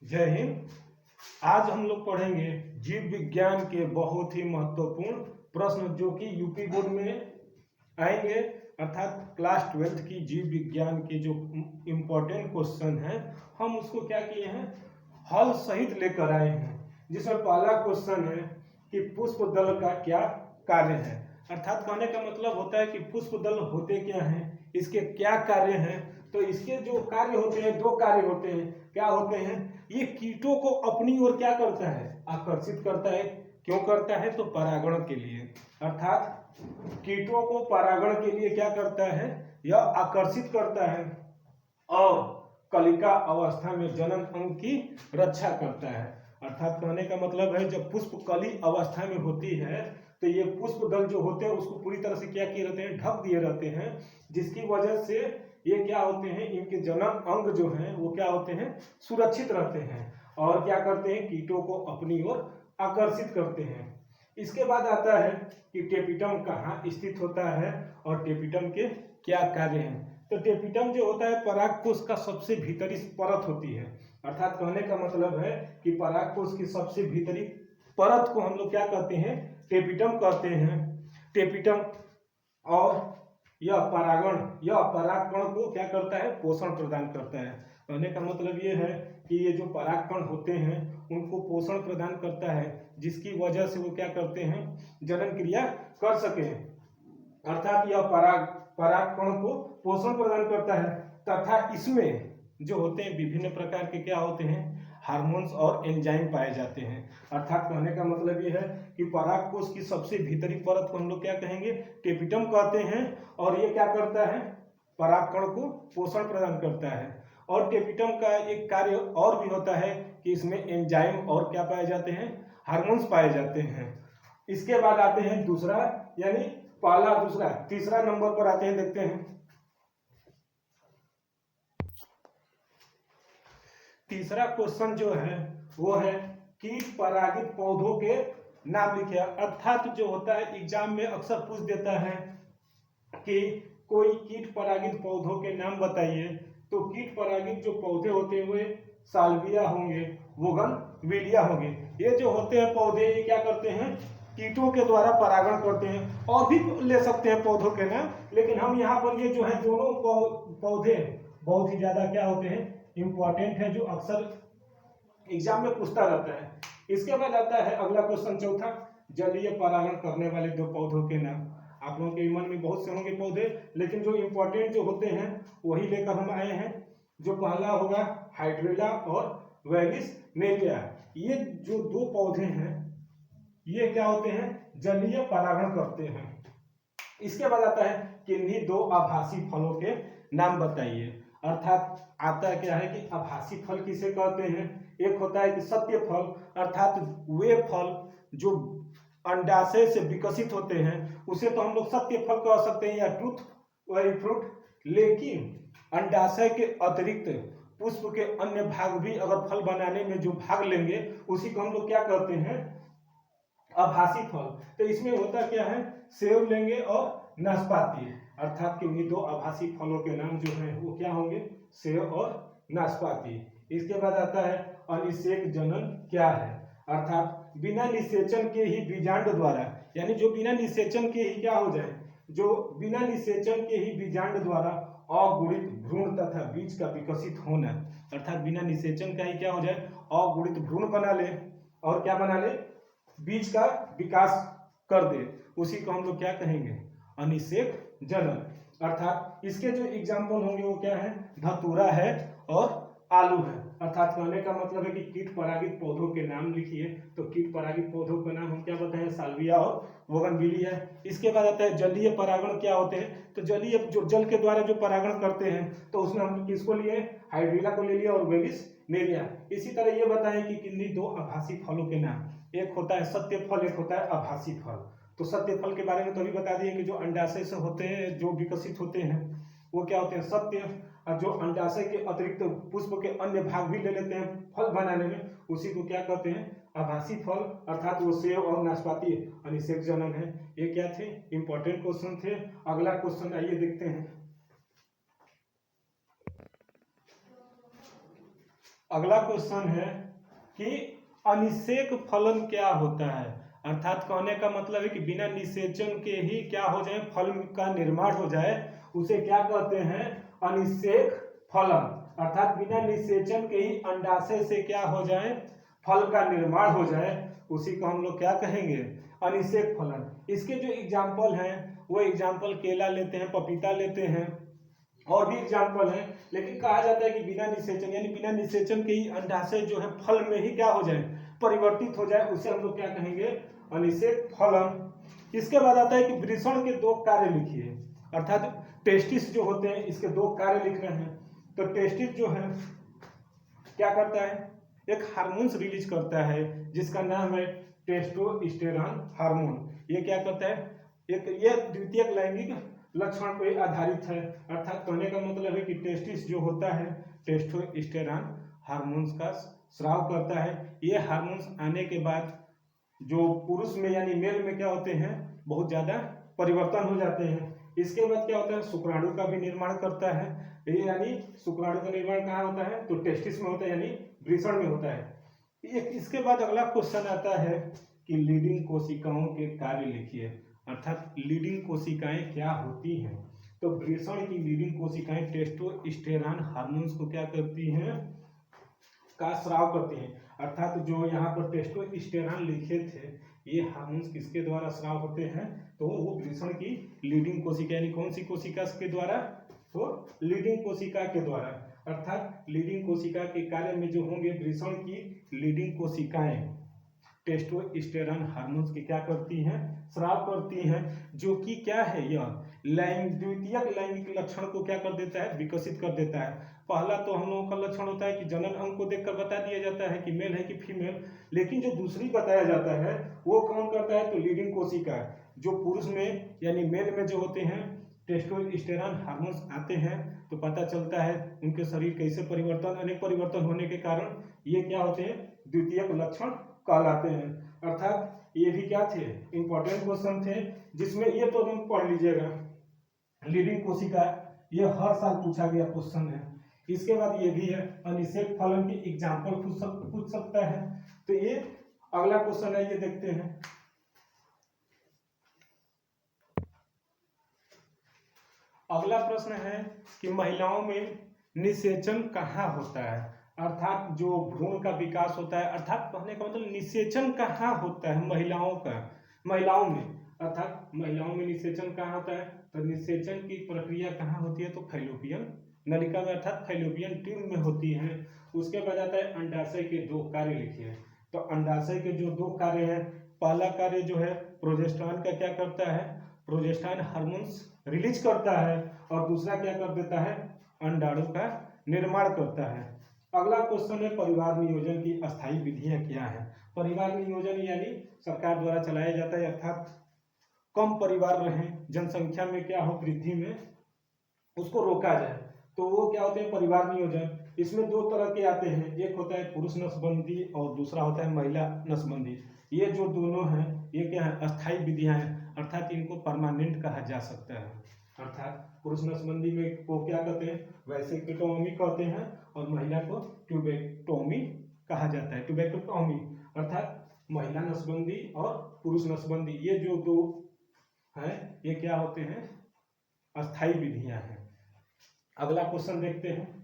जय हिंद। आज हम लोग पढ़ेंगे जीव विज्ञान के बहुत ही महत्वपूर्ण प्रश्न जो कि यूपी बोर्ड में आएंगे, अर्थात क्लास 12th की जीव विज्ञान के जो इम्पोर्टेंट क्वेश्चन हैं हम उसको क्या किए हैं, हल सहित लेकर आए हैं। जिसमें पहला क्वेश्चन है कि पुष्प दल का क्या कार्य है। अर्थात कहने का मतलब होता है कि पुष्प दल होते क्या हैं, इसके क्या कार्य हैं। तो इसके जो कार्य होते हैं, दो कार्य होते हैं। क्या होते हैं? ये कीटों को अपनी ओर क्या करता है, आकर्षित करता है। क्यों करता है? तो परागण के लिए। अर्थात कीटों को परागण के लिए क्या करता है, यह आकर्षित करता है और कलिका अवस्था में जनन अंग की रक्षा करता है। अर्थात कहने का मतलब है जब पुष्प कली अवस्था में होती है तो ये पुष्प दल जो होते हैं उसको पूरी तरह से क्या किए रहते हैं, ढक दिए रहते हैं, जिसकी वजह से ये क्या होते हैं, इनके जनन अंग जो हैं वो क्या होते हैं, सुरक्षित रहते हैं और क्या करते हैं, कीटों को अपनी ओर आकर्षित करते हैं। इसके बाद आता है कि टेपिटम कहाँ स्थित होता है और टेपिटम के क्या कार्य हैं। तो टेपिटम जो होता है परागकोश का सबसे भीतरी परत होती है। अर्थात कहने का मतलब है कि परागकोश की सबसे भीतरी परत को हम लोग क्या कहते हैं, टेपिटम कहते हैं। टेपिटम और यह परागकण को क्या करता है, पोषण प्रदान करता है। कहने का मतलब ये है कि ये जो परागकण होते हैं उनको पोषण प्रदान करता है, जिसकी वजह से वो क्या करते हैं, जनन क्रिया कर सके। अर्थात यह परागकण को पोषण प्रदान करता है तथा इसमें जो होते हैं विभिन्न प्रकार के क्या होते हैं, हार्मोन्स और एंजाइम पाए जाते हैं। अर्थात कहने का मतलब ये है कि परागकोश की सबसे भीतरी परत को हम लोग क्या कहेंगे, टेपिटम कहते हैं और ये क्या करता है, परागकण को पोषण प्रदान करता है। और टेपिटम का एक कार्य और भी होता है कि इसमें एंजाइम और क्या पाए जाते हैं, हार्मोन्स पाए जाते हैं। इसके बाद आते हैं दूसरा, यानी पहला दूसरा तीसरा नंबर पर आते हैं, देखते हैं। तीसरा क्वेश्चन जो है वो है कीट परागित पौधों के नाम लिखिए। अर्थात जो होता है एग्जाम में अक्सर पूछ देता है कि कोई कीट परागित पौधों के नाम बताइए। तो कीट परागित जो पौधे होते हैं वे साल्विया होंगे, बोगनविलिया होंगे। ये जो होते हैं पौधे, ये क्या करते हैं, कीटों के द्वारा परागण करते हैं। और भी ले सकते हैं पौधों के नाम, लेकिन हम यहाँ पर ये जो है दोनों पौधे बहुत ही ज्यादा क्या होते हैं, इंपॉर्टेंट है, जो अक्सर एग्जाम में पूछता रहता है। इसके बाद आता है अगला क्वेश्चन चौथा, जलीय परागण करने वाले दो पौधों के नाम। आप लोगों के मन में बहुत से होंगे पौधे, लेकिन जो इंपॉर्टेंट जो होते हैं वही लेकर हम आए हैं। जो पहला होगा हाइड्रेला और वेलिसनेरिया। ये जो दो पौधे हैं ये क्या होते हैं, जलीय परागण करते हैं। इसके बाद आता है किन्हीं दो आभासी फलों के नाम बताइए। अर्थात आता क्या है कि आभासी फल किसे कहते हैं। एक होता है कि सत्य फल, अर्थात वे फल जो अंडाशय से विकसित होते हैं उसे तो हम लोग सत्य फल कह सकते हैं या ट्रूथ फ्रूट। लेकिन अंडाशय के अतिरिक्त पुष्प के अन्य भाग भी अगर फल बनाने में जो भाग लेंगे उसी को हम लोग क्या कहते हैं, आभासी फल। तो इसमें होता क्या है, सेब लेंगे और नाशपाती। अर्थात कि दो आभासी फलों के नाम जो हैं वो क्या होंगे, सेब और नाशपाती। इसके बाद आता है अनिषेक जनन क्या है। अर्थात बिना निषेचन के ही बीजांड द्वारा, यानी जो बिना निषेचन के ही क्या हो जाए, जो बिना निषेचन के ही बीजांड द्वारा अगुणित भ्रूण तथा बीज का विकसित होना। अर्थात बिना निषेचन का ही क्या हो जाए, अगुणित भ्रूण बना ले और क्या बना ले, बीज का विकास कर दे, उसी को हम लोग क्या कहेंगे, अनिषेक जनन। अर्थात इसके जो एग्जाम्पल होंगे वो क्या है, धतूरा है और आलू है। अर्थात कहने का मतलब है कि कीट परागित पौधों के नाम लिखिए। तो कीट परागित पौधों का नाम हम क्या बताएं, साल्विया और बोगनविलिया है। इसके बाद आता है जलीय परागण क्या होते हैं। तो जलीय जो जल के द्वारा जो परागण करते हैं तो उसमें हम किसको लिए, हाइड्रिला को ले लिया और वेलिसनेरिया। इसी तरह ये बताएं कि किन्हीं दो आभासी फलों के नाम। एक होता है सत्य फल, एक होता है आभासी फल। तो सत्य फल के बारे में तो अभी बता दिए कि जो अंडाशय से होते हैं, जो विकसित होते हैं वो क्या होते हैं, सत्य। और जो अंडाशय के अतिरिक्त पुष्प के अन्य भाग भी ले लेते हैं फल बनाने में, उसी को क्या कहते हैं, आभासी फल। अर्थात वो सेब और नाशपाती अनिषेक जनन है। ये क्या थे, इंपॉर्टेंट क्वेश्चन थे। अगला क्वेश्चन आइए देखते हैं। अगला क्वेश्चन है कि अनिषेक फलन क्या होता है। अर्थात कहने का मतलब है कि बिना निषेचन के ही क्या हो जाए, फल का निर्माण हो जाए, उसे क्या कहते हैं, अनिषेक फलन। अर्थात बिना निषेचन के ही अंडाशय से क्या हो जाए, फल का निर्माण हो जाए, उसी को हम लोग क्या कहेंगे, अनिषेक फलन। इसके जो एग्जाम्पल हैं वो एग्जाम्पल केला लेते हैं, पपीता लेते हैं, और भी एग्जाम्पल है। लेकिन कहा जाता है कि बिना निषेचन यानी बिना निषेचन के ही अंडाशय जो है फल में ही क्या हो जाए, परिवर्तित हो जाए, उसे हम लोग क्या कहेंगे, अनिषेक फलन। इसके बाद आता है कि वृषण के दो कार्य लिखिए। अर्थात टेस्टिस जो होते हैं इसके दो कार्य लिख रहे हैं। तो टेस्टिस जो है क्या करता है, एक हार्मोन्स रिलीज करता है जिसका नाम है टेस्टोस्टेरॉन हार्मोन। ये क्या करता है, एक ये द्वितीयक लैंगिक लक्षण पर आधारित है। अर्थात कहने का मतलब है कि टेस्टिस जो होता है टेस्टोस्टेरॉन हार्मोन्स का स्राव करता है। ये हार्मोन्स आने के बाद जो पुरुष में यानी मेल में क्या होते हैं, बहुत ज्यादा परिवर्तन हो जाते हैं। इसके बाद क्या होता है, शुक्राणु का भी निर्माण करता है। ये यानी शुक्राणु का निर्माण कहाँ होता है, तो टेस्टिस में होता है, यानी वृषण में होता है। इसके बाद अगला क्वेश्चन आता है कि लीडिंग कोशिकाओं के कार्य लिखिए। अर्थात लीडिंग कोशिकाएं क्या होती हैं। तो वृषण की लीडिंग कोशिकाएं टेस्टोस्टेरॉन हार्मोन्स को क्या करती हैं, का स्राव करती हैं। अर्थात जो यहाँ पर टेस्टोस्टेरॉन लिखे थे, ये हार्मोन्स किसके द्वारा स्राव होते हैं, तो वो वृषण की लीडिंग कोशिका यानी कौन सी कोशिका के द्वारा, तो लीडिंग कोशिका के द्वारा। अर्थात लीडिंग कोशिका के कार्य में जो होंगे, वृषण की लीडिंग कोशिकाएं टेस्टोस्टेरॉन हार्मोन्स की क्या करती हैं, स्राव करती हैं, जो कि क्या है, यह द्वितीयक लैंगिक लक्षण को क्या कर देता है, विकसित कर देता है। पहला तो हम लोगों का लक्षण होता है कि जनन अंग को देखकर बता दिया जाता है कि मेल है कि फीमेल। लेकिन जो दूसरी बताया जाता है वो कौन करता है, तो लीडिंग कोशिका। जो पुरुष में यानी मेल में जो होते हैं टेस्टोस्टेरॉन हार्मोन्स आते हैं, तो पता चलता है उनके शरीर कैसे परिवर्तन, अनेक परिवर्तन होने के कारण ये क्या होते हैं, द्वितीयक लक्षण कहलाते हैं। अर्थात ये भी क्या थे, इंपॉर्टेंट क्वेश्चन थे, जिसमें ये तो तुम पढ़ लीजिएगा, लीडिंग कोशिका, ये हर साल पूछा गया क्वेश्चन है। इसके बाद ये भी है, अनिषेक फलन की एग्जाम्पल पूछ सकता है। तो ये अगला क्वेश्चन है, ये देखते हैं। अगला प्रश्न है कि महिलाओं में निषेचन कहाँ होता है। अर्थात जो भ्रूण का विकास होता है, अर्थात कहने का मतलब निषेचन कहाँ होता है महिलाओं का, महिलाओं में। अर्थात महिलाओं में निषेचन कहाँ होता है, तो निषेचन की प्रक्रिया कहाँ होती है, तो फैलोपियन नलिका में, अर्थात फैलोपियन ट्यूब में होती है। उसके बाद आता है अंडाशय के दो कार्य लिखिए। तो अंडाशय के जो दो कार्य हैं, पहला कार्य जो है प्रोजेस्टेरॉन का क्या करता है, प्रोजेस्टेरॉन हार्मोन्स रिलीज करता है, और दूसरा क्या कर देता है, अंडाणु का निर्माण करता है। अगला क्वेश्चन है परिवार नियोजन की अस्थायी विधियां क्या है। परिवार नियोजन यानी सरकार द्वारा चलाया जाता है, अर्थात कम परिवार रहें, जनसंख्या में क्या हो, वृद्धि में उसको रोका जाए, तो वो क्या होते हैं, परिवार नियोजन। इसमें दो तरह के आते हैं, एक होता है पुरुष नसबंदी और दूसरा होता है महिला नसबंदी। ये जो दोनों हैं ये क्या है, अस्थायी विधियां हैं, अर्थात इनको परमानेंट कहा जा सकता है। अर्थात पुरुष नसबंदी में को क्या कहते हैं, वैसेक्टोमी कहते हैं, और महिला को ट्यूबेक्टोमी कहा जाता है, ट्यूबेक्टोमी। अर्थात महिला नसबंदी और पुरुष नसबंदी, ये जो दो हैं ये क्या होते हैं, अस्थायी विधियां हैं। अगला क्वेश्चन देखते हैं।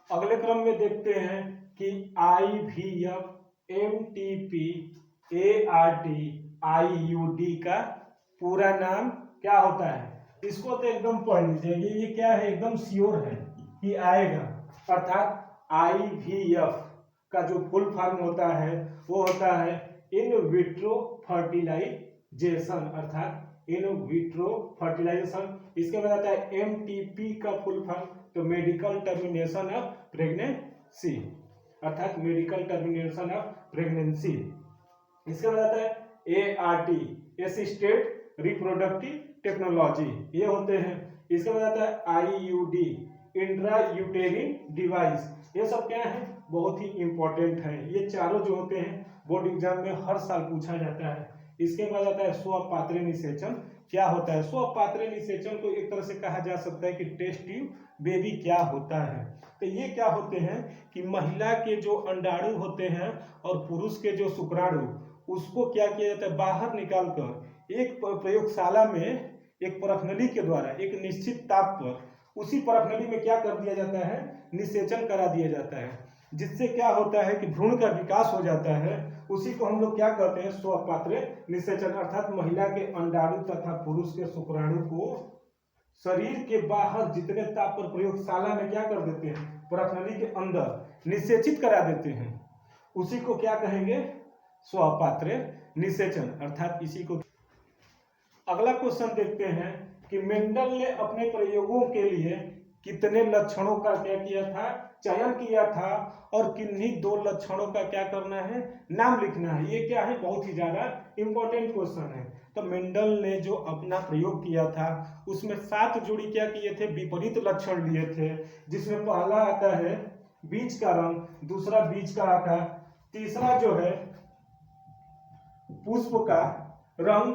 अगले क्रम में देखते हैं कि IVF, MTP, ART, IUD का पूरा नाम क्या होता है। इसको तो एकदम पढ़ लीजिए, ये क्या है, एकदम श्योर है कि आएगा। अर्थात IVF का जो फुल फॉर्म होता है वो होता है इन विट्रो फर्टिलाइजेशन, अर्थात इन विट्रो फर्टिलाइजेशन। इसके बाद आता है MTP का फुल फॉर्म, तो मेडिकल टर्मिनेशन ऑफ प्रेगनेंसी, अर्थात मेडिकल टर्मिनेशन ऑफ प्रेगनेंसी। इसके बाद आता है ART, असिस्टेड रिप्रोडक्टिव टेक्नोलॉजी, ये होते हैं। इसके बाद आता है IUD, इंट्रायूटेरिन डिवाइस। ये सब क्या है, बहुत ही इंपॉर्टेंट है। ये चारों जो होते हैं बोर्ड एग्जाम में हर साल पूछा जाता है। इसके बाद आता है स्वपात्र निषेचन क्या होता है। स्वपात्रे निषेचन को एक तरह से कहा जा सकता है कि टेस्ट ट्यूब बेबी क्या होता है। तो ये क्या होते हैं कि महिला के जो अंडाणु होते हैं और पुरुष के जो शुक्राणु, उसको क्या किया जाता है, बाहर निकालकर एक प्रयोगशाला में एक परखनली के द्वारा एक निश्चित ताप पर उसी परखनली में क्या कर दिया जाता है, निषेचन करा दिया जाता है, जिससे क्या होता है कि भ्रूण का विकास हो जाता है। उसी को हम लोग क्या कहते हैं, स्वपात्रे निषेचन, अर्थात महिला के अंडाणु तथा पुरुष के शुक्राणु को शरीर के बाहर जितने ताप पर प्रयोगशाला में क्या कर देते हैं, परखनली के अंदर निषेचित करा देते हैं, उसी को क्या कहेंगे, स्वपात्रे निषेचन, अर्थात इसी को। अगला क्वेश्चन देखते हैं कि मेंडल ने अपने प्रयोगों के लिए कितने लक्षणों का क्या किया था, चयन किया था, और किन्हीं 2 लक्षणों का क्या करना है, नाम लिखना है। ये क्या है, बहुत ही ज्यादा इंपॉर्टेंट क्वेश्चन है। तो मेंडल ने जो अपना प्रयोग किया था उसमें 7 जोड़ी क्या किए थे, विपरीत लक्षण लिए थे, जिसमें पहला आता है बीज का रंग, दूसरा बीज का आकार, तीसरा जो है पुष्प का रंग,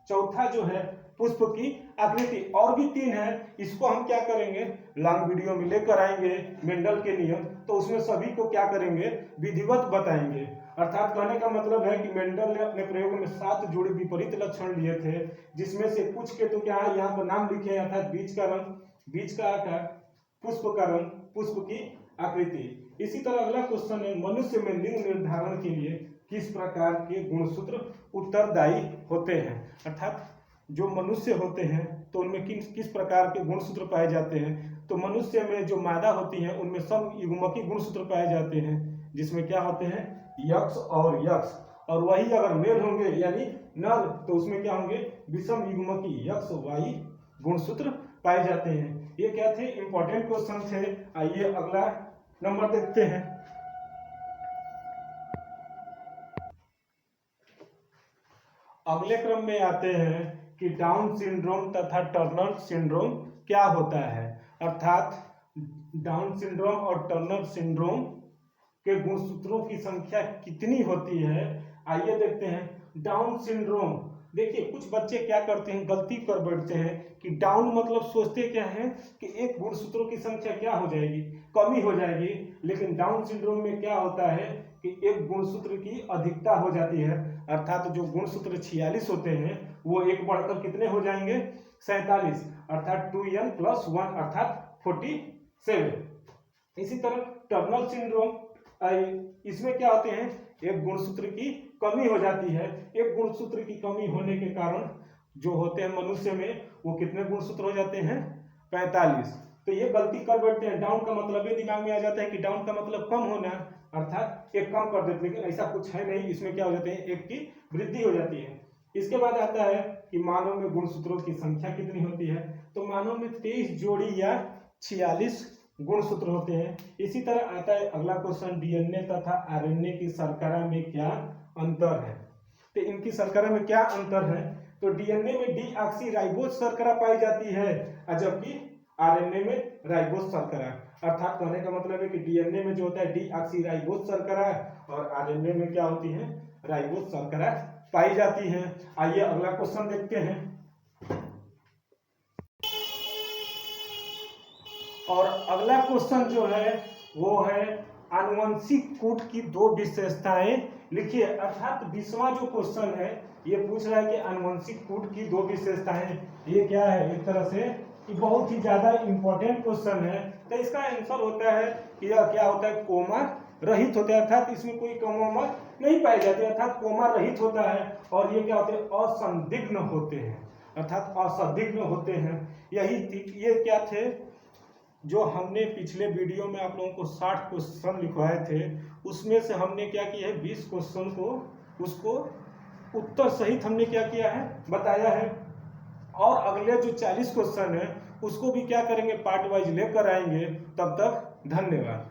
चौथा जो है पुष्प की आकृति, और भी 3 है। इसको हम क्या करेंगे, लॉन्ग वीडियो में लेकर आएंगे मेंडल के नियम, तो उसमें सभी को क्या करेंगे, विधिवत बताएंगे। अर्थात कहने का मतलब है कि मेंडल ने अपने प्रयोग में 7 जोड़े विपरीत लक्षण लिए थे, जिसमें से कुछ के तो क्या है यहाँ पर नाम लिखे हैं, अर्थात बीज का रंग, बीज का आकार, पुष्प का रंग, पुष्प की आकृति। इसी तरह अगला क्वेश्चन है, मनुष्य में लिंग निर्धारण के लिए किस प्रकार के गुणसूत्र उत्तरदायी होते हैं। अर्थात जो मनुष्य होते हैं तो उनमें किस प्रकार के गुणसूत्र पाए जाते हैं। तो मनुष्य में जो मादा होती हैं उनमें समयुग्मकी गुणसूत्र पाए जाते हैं, जिसमें क्या होते हैं, यक्ष और यक्ष, और वही अगर मेल होंगे यानी नर तो उसमें क्या होंगे, विषम युग्मकी यक्ष वाई गुणसूत्र पाए जाते हैं। ये क्या थे, इंपॉर्टेंट क्वेश्चन थे। आइए अगला नंबर देखते हैं। अगले क्रम में आते हैं कि डाउन सिंड्रोम तथा टर्नर सिंड्रोम क्या होता है। अर्थात डाउन सिंड्रोम और टर्नर सिंड्रोम के गुणसूत्रों की संख्या कितनी होती है। आइए देखते हैं। डाउन सिंड्रोम, देखिए कुछ बच्चे क्या करते हैं, गलती कर बैठते हैं कि डाउन मतलब सोचते क्या है कि एक गुणसूत्रों की संख्या क्या हो जाएगी, कमी हो जाएगी, लेकिन डाउन सिंड्रोम में क्या होता है कि एक गुणसूत्र की अधिकता हो जाती है। अर्थात जो गुणसूत्र 46 होते हैं वो एक बढ़कर कितने हो जाएंगे, 47, अर्थात 2n + 1 अर्थात 47। इसी तरह टर्नर सिंड्रोम, इसमें क्या होते हैं, एक गुणसूत्र की कमी हो जाती है। एक गुणसूत्र की कमी होने के कारण जो होते हैं मनुष्य में वो कितने गुणसूत्र हो जाते हैं, 45। तो ये गलती कर बैठते हैं। डाउन का मतलब ये दिमाग में आ जाता है कि डाउन का मतलब कम होना, अर्थात एक कम कर देते हैं, लेकिन ऐसा कुछ है नहीं। इसमें क्या हो जाते हैं, एक की वृद्धि हो जाती है। इसके बाद आता है कि मानव में गुणसूत्रों की संख्या कितनी होती है। तो मानव में 23 जोड़ी या 46 गुणसूत्र होते हैं। इसी तरह आता है अगला क्वेश्चन, डीएनए तथा आरएनए की शर्करा में क्या अंतर है। तो इनकी शर्करा में क्या अंतर है, तो डीएनए में डीऑक्सीराइबोज शर्करा पाई जाती है, जबकि आरएनए में राइबोज शर्करा। अर्थात कहने का मतलब है कि डीएनए में जो होता है डीऑक्सीराइबोज शर्करा और आरएनए में क्या होती है, राइबोज शर्करा पाई जाती है। आइए अगला क्वेश्चन देखते हैं। और अगला क्वेश्चन जो है वो है आनुवंशिक कूट की 2 विशेषताएं लिखिए। अर्थात 20वां जो क्वेश्चन है ये पूछ रहा है कि आनुवंशिक कूट की 2 विशेषताएं, ये क्या है, एक तरह से ये बहुत ही ज्यादा इंपॉर्टेंट क्वेश्चन है। तो इसका आंसर होता है कि यह क्या होता है, कोमा रहित होता है, अर्थात इसमें कोई कोमा नहीं पाई जाती, अर्थात कोमा रहित होता है। और ये क्या होते हैं, असंदिग्ध होते हैं, अर्थात असंदिग्ध होते हैं। ये क्या थे, जो हमने पिछले वीडियो में आप लोगों को 60 क्वेश्चन लिखवाए थे, उसमें से हमने क्या किया है, 20 क्वेश्चन को उसको उत्तर सहित हमने क्या किया है, बताया है। और अगले जो 40 क्वेश्चन है उसको भी क्या करेंगे, पार्ट वाइज लेकर आएंगे। तब तक धन्यवाद।